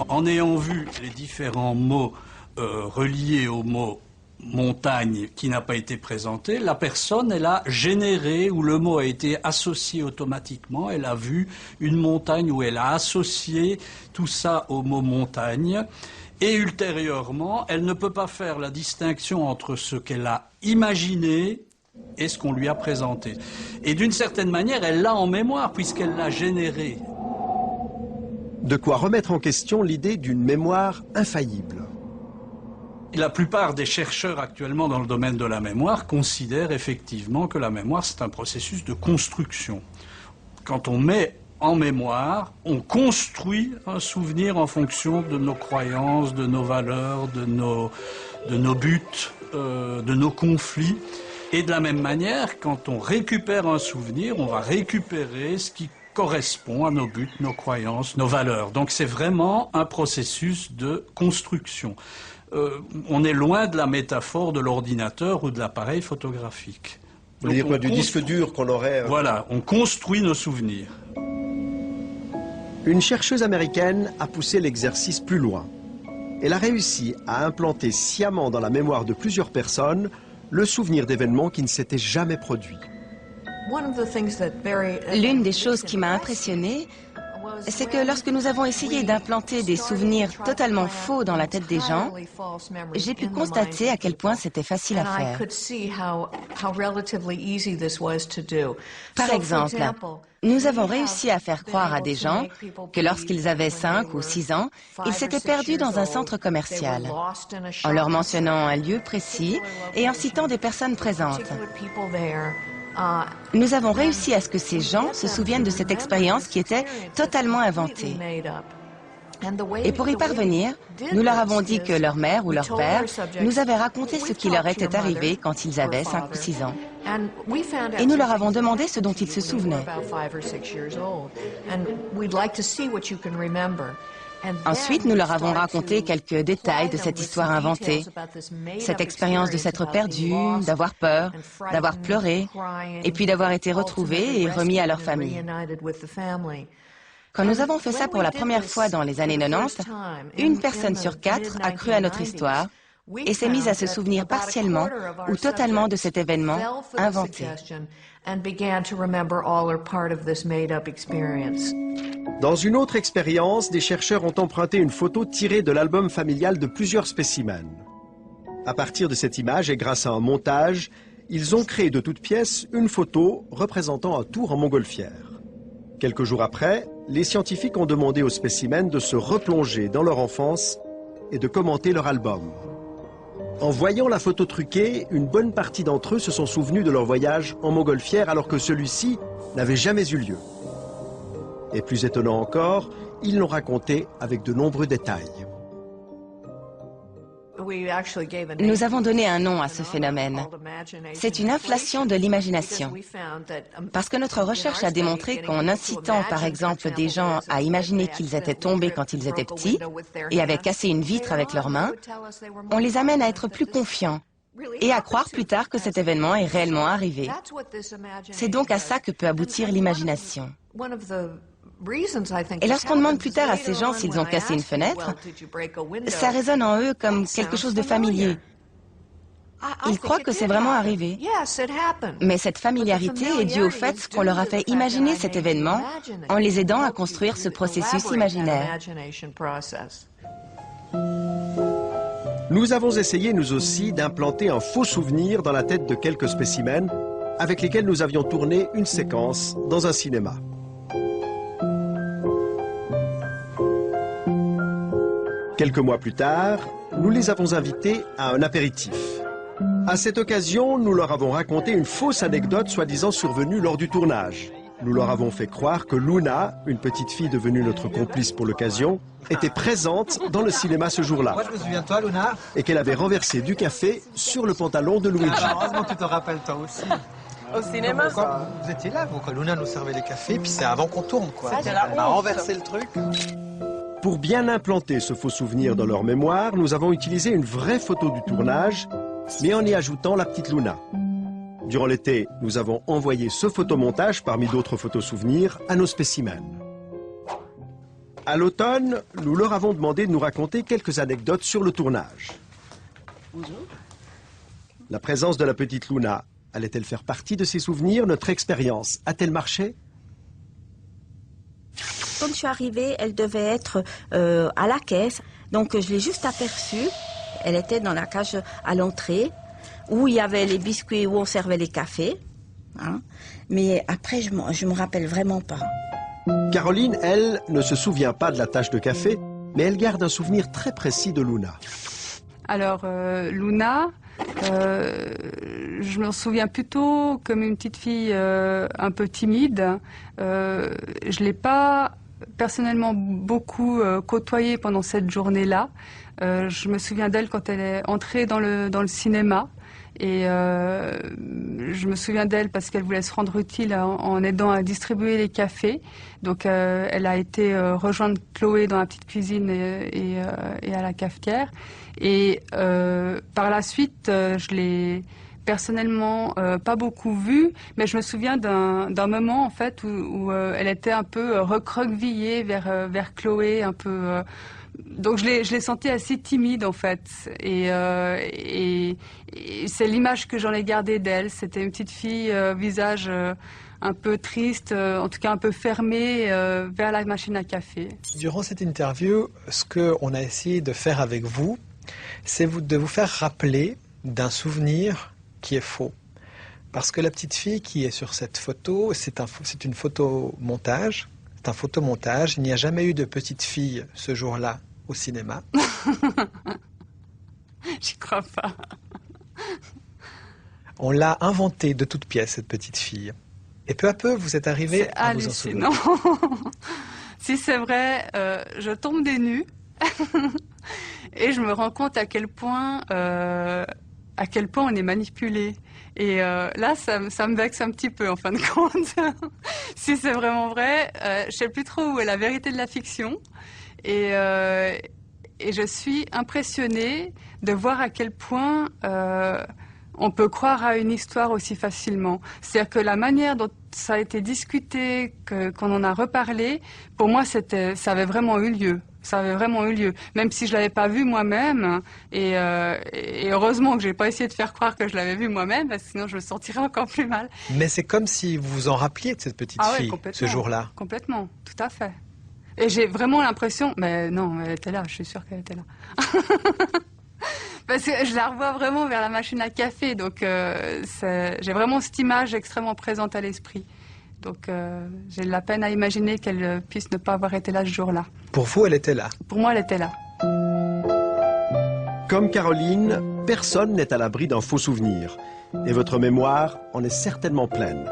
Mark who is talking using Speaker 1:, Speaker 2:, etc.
Speaker 1: En ayant vu les différents mots reliés au mot montagne qui n'a pas été présenté, la personne, elle a généré, ou le mot a été associé automatiquement, elle a vu une montagne où elle a associé tout ça au mot montagne, et ultérieurement, elle ne peut pas faire la distinction entre ce qu'elle a imaginé et ce qu'on lui a présenté. Et d'une certaine manière, elle l'a en mémoire, puisqu'elle l'a généré.
Speaker 2: De quoi remettre en question l'idée d'une mémoire infaillible.
Speaker 1: La plupart des chercheurs actuellement dans le domaine de la mémoire considèrent effectivement que la mémoire, c'est un processus de construction. Quand on met en mémoire, on construit un souvenir en fonction de nos croyances, de nos valeurs, de nos buts, de nos conflits. Et de la même manière, quand on récupère un souvenir, on va récupérer ce qui correspond à nos buts, nos croyances, nos valeurs. Donc c'est vraiment un processus de construction. On est loin de la métaphore de l'ordinateur ou de l'appareil photographique.
Speaker 2: Vous voulez dire quoi, du disque dur qu'on aurait...
Speaker 1: Voilà, on construit nos souvenirs.
Speaker 2: Une chercheuse américaine a poussé l'exercice plus loin. Elle a réussi à implanter sciemment dans la mémoire de plusieurs personnes le souvenir d'événements qui ne s'étaient jamais produits.
Speaker 3: L'une des choses qui m'a impressionnée, c'est que lorsque nous avons essayé d'implanter des souvenirs totalement faux dans la tête des gens, j'ai pu constater à quel point c'était facile à faire. Par exemple, nous avons réussi à faire croire à des gens que lorsqu'ils avaient 5 ou 6 ans, ils s'étaient perdus dans un centre commercial, en leur mentionnant un lieu précis et en citant des personnes présentes. Nous avons réussi à ce que ces gens se souviennent de cette expérience qui était totalement inventée. Et pour y parvenir, nous leur avons dit que leur mère ou leur père nous avait raconté ce qui leur était arrivé quand ils avaient 5 ou 6 ans. Et nous leur avons demandé ce dont ils se souvenaient. Ensuite, nous leur avons raconté quelques détails de cette histoire inventée, cette expérience de s'être perdu, d'avoir peur, d'avoir pleuré, et puis d'avoir été retrouvés et remis à leur famille. Quand nous avons fait ça pour la première fois dans les années 90, une personne sur 4 a cru à notre histoire et s'est mise à se souvenir partiellement ou totalement de cet événement inventé.
Speaker 2: Dans une autre expérience, des chercheurs ont emprunté une photo tirée de l'album familial de plusieurs spécimens. À partir de cette image et grâce à un montage, ils ont créé de toutes pièces une photo représentant un tour en montgolfière. Quelques jours après, les scientifiques ont demandé aux spécimens de se replonger dans leur enfance et de commenter leur album. En voyant la photo truquée, une bonne partie d'entre eux se sont souvenus de leur voyage en montgolfière alors que celui-ci n'avait jamais eu lieu. Et plus étonnant encore, ils l'ont raconté avec de nombreux détails.
Speaker 3: Nous avons donné un nom à ce phénomène. C'est une inflation de l'imagination. Parce que notre recherche a démontré qu'en incitant par exemple des gens à imaginer qu'ils étaient tombés quand ils étaient petits et avaient cassé une vitre avec leurs mains, on les amène à être plus confiants et à croire plus tard que cet événement est réellement arrivé. C'est donc à ça que peut aboutir l'imagination. Et lorsqu'on demande plus tard à ces gens s'ils ont cassé une fenêtre, ça résonne en eux comme quelque chose de familier. Ils croient que c'est vraiment arrivé. Mais cette familiarité est due au fait qu'on leur a fait imaginer cet événement en les aidant à construire ce processus imaginaire.
Speaker 2: Nous avons essayé nous aussi d'implanter un faux souvenir dans la tête de quelques spécimens avec lesquels nous avions tourné une séquence dans un cinéma. Quelques mois plus tard, nous les avons invités à un apéritif. À cette occasion, nous leur avons raconté une fausse anecdote soi-disant survenue lors du tournage. Nous leur avons fait croire que Luna, une petite fille devenue notre complice pour l'occasion, était présente dans le cinéma ce jour-là.
Speaker 4: Moi, je me souviens de toi, Luna.
Speaker 2: Et qu'elle avait renversé du café sur le pantalon de Luigi.
Speaker 4: Heureusement que tu te rappelles toi aussi.
Speaker 5: Au cinéma,
Speaker 4: Vous étiez là, vous, quand Luna nous servait les cafés, puis c'est avant qu'on tourne, quoi.
Speaker 5: C'était la
Speaker 4: Elle a
Speaker 5: honte.
Speaker 4: renversé le truc.
Speaker 2: Pour bien implanter ce faux souvenir dans leur mémoire, nous avons utilisé une vraie photo du tournage, mais en y ajoutant la petite Luna. Durant l'été, nous avons envoyé ce photomontage, parmi d'autres photos souvenirs, à nos spécimens. À l'automne, nous leur avons demandé de nous raconter quelques anecdotes sur le tournage.
Speaker 3: Bonjour.
Speaker 2: La présence de la petite Luna, allait-elle faire partie de ses souvenirs? Notre expérience a-t-elle marché?
Speaker 5: Quand je suis arrivée, elle devait être à la caisse. Donc je l'ai juste aperçue. Elle était dans la cage à l'entrée, où il y avait les biscuits, où on servait les cafés. Hein. Mais après, je me rappelle vraiment pas.
Speaker 2: Caroline, elle, ne se souvient pas de la tache de café, mais elle garde un souvenir très précis de Luna.
Speaker 6: Alors, Luna, je me souviens plutôt comme une petite fille un peu timide. Je l'ai pas personnellement beaucoup côtoyée pendant cette journée-là. Je me souviens d'elle quand elle est entrée dans le cinéma. Et je me souviens d'elle parce qu'elle voulait se rendre utile en aidant à distribuer les cafés. Donc elle a été rejoindre Chloé dans la petite cuisine et à la cafetière. Et par la suite, je l'ai personnellement pas beaucoup vue, mais je me souviens d'un moment en fait où elle était un peu recroquevillée vers Chloé, un peu. Donc je l'ai sentie assez timide en fait, et c'est l'image que j'en ai gardée d'elle. C'était une petite fille, visage un peu triste, en tout cas un peu fermé vers la machine à café.
Speaker 4: Durant cette interview, ce qu'on a essayé de faire avec vous, c'est de vous faire rappeler d'un souvenir qui est faux. Parce que la petite fille qui est sur cette photo, c'est une photomontage. C'est un photomontage. Il n'y a jamais eu de petite fille ce jour-là au cinéma.
Speaker 6: J'y crois pas.
Speaker 4: On l'a inventée de toutes pièces, cette petite fille. Et peu à peu, vous êtes arrivé à vous en souvenir.
Speaker 6: C'est hallucinant. Si c'est vrai, je tombe des nues et je me rends compte à quel point on est manipulé. Et là, ça me vexe un petit peu, en fin de compte. Si c'est vraiment vrai, je sais plus trop où est la vérité de la fiction. Et je suis impressionnée de voir à quel point on peut croire à une histoire aussi facilement. C'est-à-dire que la manière dont ça a été discuté, qu'on en a reparlé, pour moi, ça avait vraiment eu lieu. Ça avait vraiment eu lieu, même si je l'avais pas vu moi-même. Et heureusement que j'ai pas essayé de faire croire que je l'avais vu moi-même, parce que sinon je me sentirais encore plus mal.
Speaker 4: Mais c'est comme si vous vous en rappeliez de cette petite fille ce jour-là.
Speaker 6: Complètement, tout à fait. Et j'ai vraiment l'impression, mais non, elle était là, je suis sûre qu'elle était là. Parce que je la revois vraiment vers la machine à café, donc j'ai vraiment cette image extrêmement présente à l'esprit. Donc j'ai de la peine à imaginer qu'elle puisse ne pas avoir été là ce jour-là.
Speaker 4: Pour vous, elle était là?
Speaker 6: Pour moi, elle était là.
Speaker 2: Comme Caroline, personne n'est à l'abri d'un faux souvenir. Et votre mémoire en est certainement pleine.